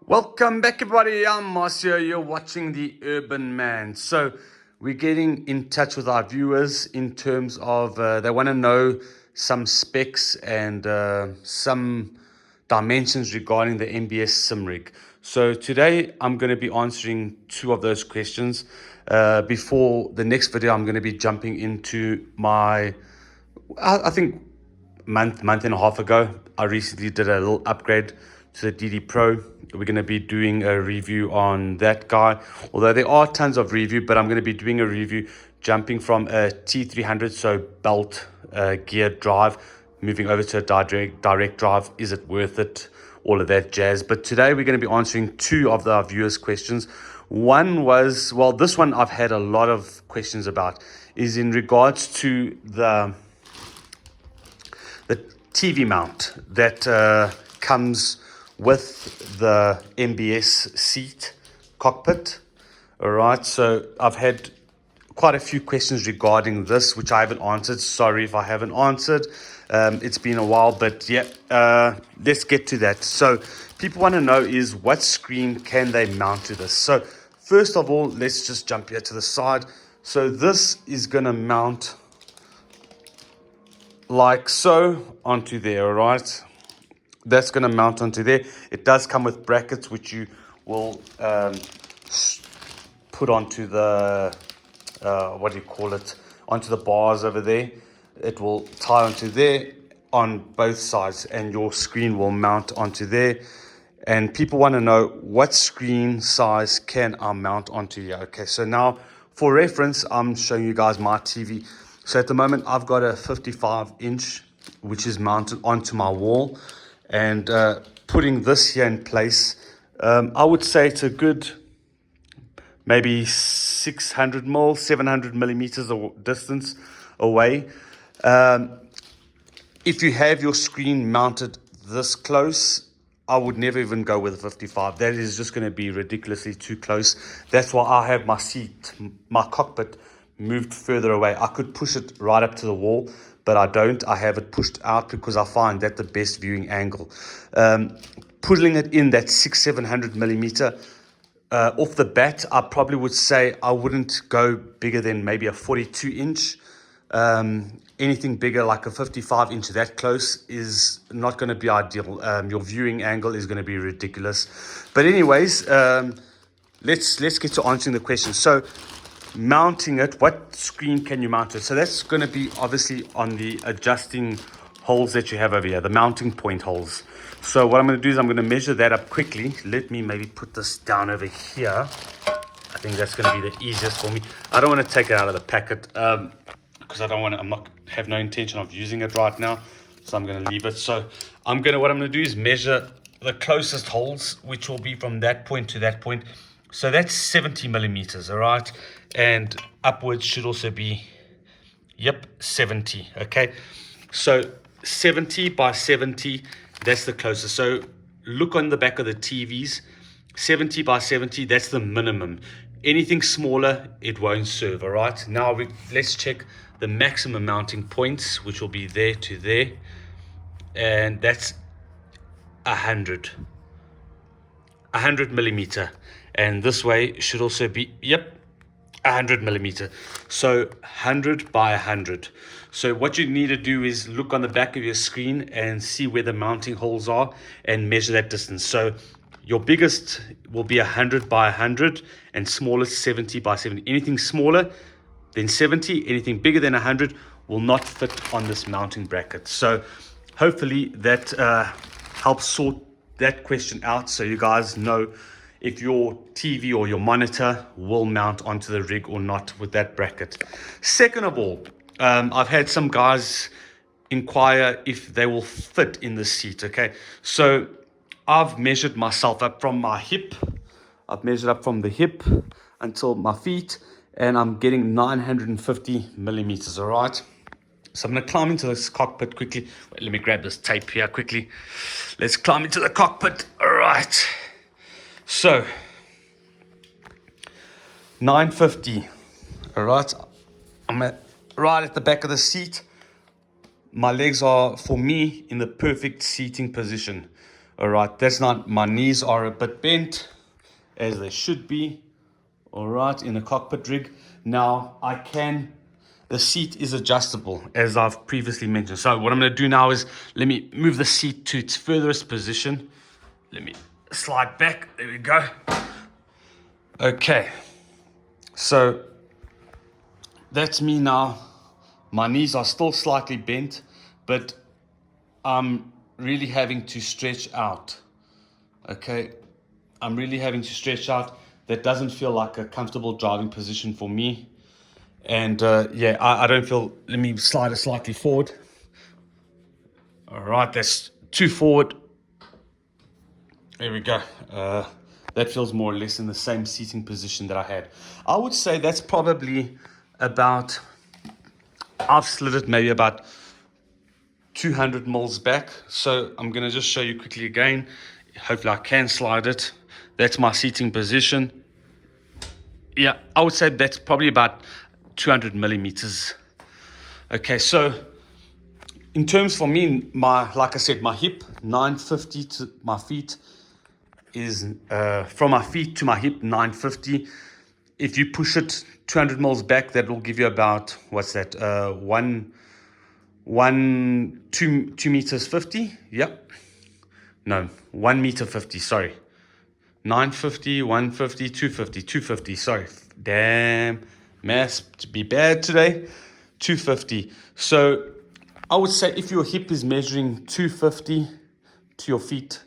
Welcome back, everybody. I'm Marcio. You're watching The Urban Man. So we're getting in touch with our viewers in terms of they want to know some specs and some dimensions regarding the MBS Sim Rig. So today I'm going to be answering two of those questions. Before the next video, I'm going to be jumping into I think month and a half ago, I recently did a little upgrade to the DD Pro. We're going to be doing a review on that guy, although there are tons of review, but I'm going to be doing a review jumping from a T300, so belt geared drive, moving over to a direct drive. Is it worth it? All of that jazz. But today we're going to be answering two of our viewers' questions. One was, well, this one I've had a lot of questions about, is in regards to the TV mount that comes with the MBS seat cockpit. All right, so I've had quite a few questions regarding this, which I haven't answered. Sorry if I haven't answered. It's been a while, but yeah, let's get to that. So people want to know is what screen can they mount to this? So first of all, let's just jump here to the side. So this is going to mount like so onto there. All right, that's going to mount onto there. It does come with brackets which you will put onto the what do you call it, onto the bars over there. It will tie onto there on both sides, and your screen will mount onto there. And people want to know what screen size can I mount onto here. Okay, so now for reference, I'm showing you guys my TV. So at the moment, I've got a 55-inch, which is mounted onto my wall. And putting this here in place, I would say it's a good maybe 600 mil, 700 millimeters distance away. If you have your screen mounted this close, I would never even go with a 55. That is just going to be ridiculously too close. That's why I have my cockpit moved further away. I could push it right up to the wall, but I don't. I have it pushed out because I find that the best viewing angle. Putting it in that 700 millimeter, off the bat, I probably would say I wouldn't go bigger than maybe a 42-inch. Anything bigger like a 55-inch that close is not going to be ideal. Your viewing angle is going to be ridiculous. But anyways, let's get to answering the question. So mounting it, what screen can you mount it? So that's going to be obviously on the adjusting holes that you have over here, the mounting point holes. So what I'm going to do is I'm going to measure that up quickly. Let me maybe put this down over here. I think that's going to be the easiest for me. I don't want to take it out of the packet because I have no intention of using it right now. So I'm going to leave it. So what I'm going to do is measure the closest holes, which will be from that point to that point. So that's 70 millimeters, all right? And upwards should also be, 70, okay? So 70 by 70, that's the closest. So look on the back of the TVs, 70 by 70, that's the minimum. Anything smaller, it won't serve, all right? Now let's check the maximum mounting points, which will be there to there. And that's 100 millimeter. And this way should also be, 100 millimeter. So 100 by 100. So what you need to do is look on the back of your screen and see where the mounting holes are and measure that distance. So your biggest will be 100 by 100 and smallest 70 by 70. Anything smaller than 70, anything bigger than 100 will not fit on this mounting bracket. So hopefully that helps sort that question out, so you guys know if your TV or your monitor will mount onto the rig or not with that bracket. Second of all, I've had some guys inquire if they will fit in the seat, okay? So I've measured myself up from my hip. I've measured up from the hip until my feet, and I'm getting 950 millimeters, all right? So I'm going to climb into this cockpit quickly. Wait, let me grab this tape here quickly. Let's climb into the cockpit. All right. So 950. All right. I'm right at the back of the seat. My legs are, for me, in the perfect seating position. All right, that's not, my knees are a bit bent, as they should be. All right, in a cockpit rig. Now, the seat is adjustable, as I've previously mentioned. So what I'm going to do now is, let me move the seat to its furthest position. Let me slide back. There we go. Okay, so that's me now. My knees are still slightly bent, but I'm really having to stretch out. Okay, I'm really having to stretch out. That doesn't feel like a comfortable driving position for me. And yeah, I don't feel, let me slide it slightly forward. All right, that's too forward. There we go. That feels more or less in the same seating position that I had. I would say that's probably about, I've slid it maybe about 200 mils back. So I'm going to just show you quickly again. Hopefully I can slide it. That's my seating position. Yeah, I would say that's probably about 200 millimeters. Okay, so in terms for me, like I said, my hip 950 to my feet is from my feet to my hip 950. If you push it 200 mils back, that will give you about, what's that? 2 meters 50. Yep. No, 1 meter 50. Sorry. 950, 150, 250, 250. Sorry. Damn. Maths to be bad today. 250. So I would say if your hip is measuring 250 to your feet,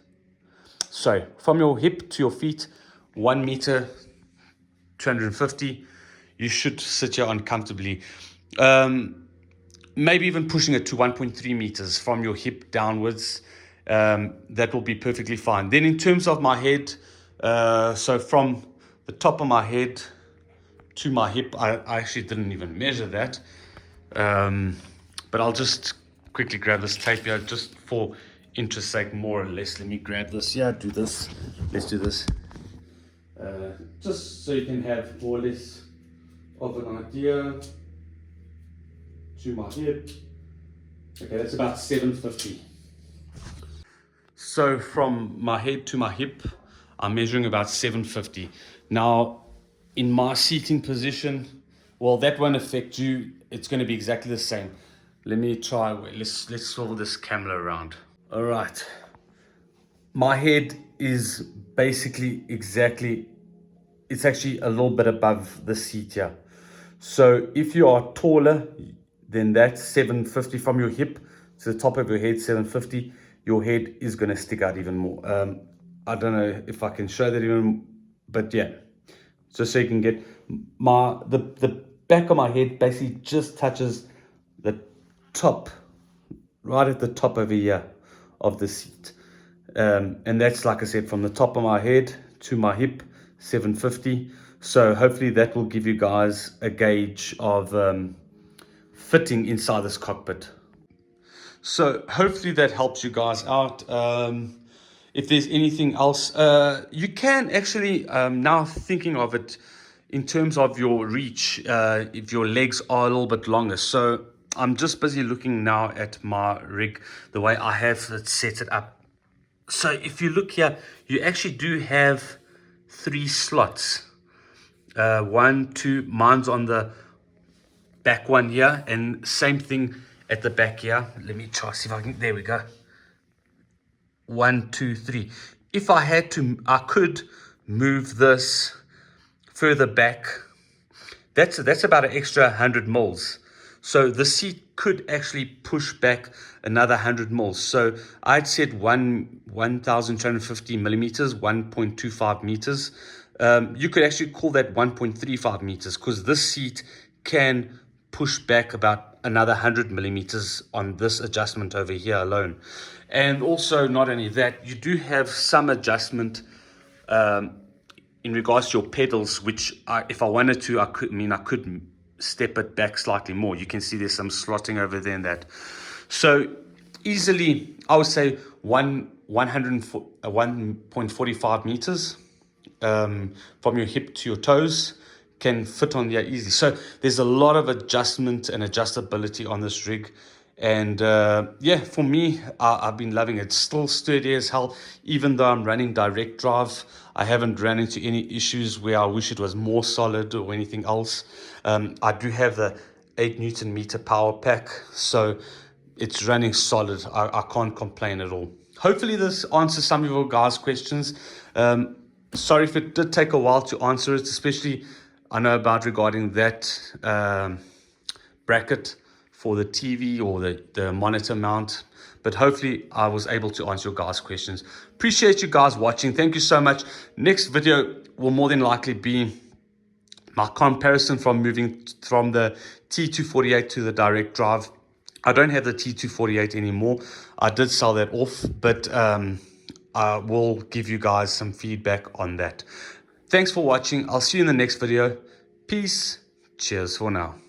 sorry, from your hip to your feet, 1 meter, 250, you should sit here uncomfortably. Maybe even pushing it to 1.3 meters from your hip downwards. That will be perfectly fine. Then in terms of my head, so from the top of my head to my hip, I actually didn't even measure that. But I'll just quickly grab this tape here just for interest sake, more or less. Let me grab this. Yeah, do this. Let's do this. Just so you can have more or less of an idea. To my hip. Okay, that's about 750. So from my head to my hip, I'm measuring about 750. Now, in my seating position, well, that won't affect you. It's going to be exactly the same. Let me try. Let's swivel this camera around. All right. My head is basically exactly, it's actually a little bit above the seat here. So if you are taller, then that's 750 from your hip to the top of your head, 750. Your head is going to stick out even more. I don't know if I can show that even, but yeah, just so you can get the back of my head basically just touches the top, right at the top over here of the seat. And that's, like I said, from the top of my head to my hip, 750. So hopefully that will give you guys a gauge of fitting inside this cockpit. So hopefully that helps you guys out. If there's anything else, you can actually, now thinking of it in terms of your reach, if your legs are a little bit longer. So I'm just busy looking now at my rig, the way I have it set it up. So if you look here, you actually do have 3 slots. 1, 2, mine's on the back one here, and same thing at the back here. Let me try, see if I can, there we go. 1, 2, 3. If I had to, I could move this further back. That's about an extra 100 mils. So the seat could actually push back another 100 mils. So I'd said 1,250 millimeters, 1.25 meters. You could actually call that 1.35 meters, because this seat can push back about another 100 millimeters on this adjustment over here alone. And also, not only that, you do have some adjustment in regards to your pedals, which if I wanted to, I could step it back slightly more. You can see there's some slotting over there in that. So easily, I would say 1.45 meters from your hip to your toes can fit on there easily. So there's a lot of adjustment and adjustability on this rig. And yeah, for me, I've been loving it. It's still sturdy as hell, even though I'm running direct drive. I haven't ran into any issues where I wish it was more solid or anything else. I do have the 8 Newton meter power pack, so it's running solid. I can't complain at all. Hopefully this answers some of your guys' questions. Sorry if it did take a while to answer it, especially I know about regarding that bracket for the TV or the monitor mount. But hopefully I was able to answer your guys' questions. Appreciate you guys watching. Thank you so much. Next video will more than likely be my comparison from moving from the T248 to the direct drive. I don't have the T248 anymore. I did sell that off, but I will give you guys some feedback on that. Thanks for watching. I'll see you in the next video. Peace. Cheers for now.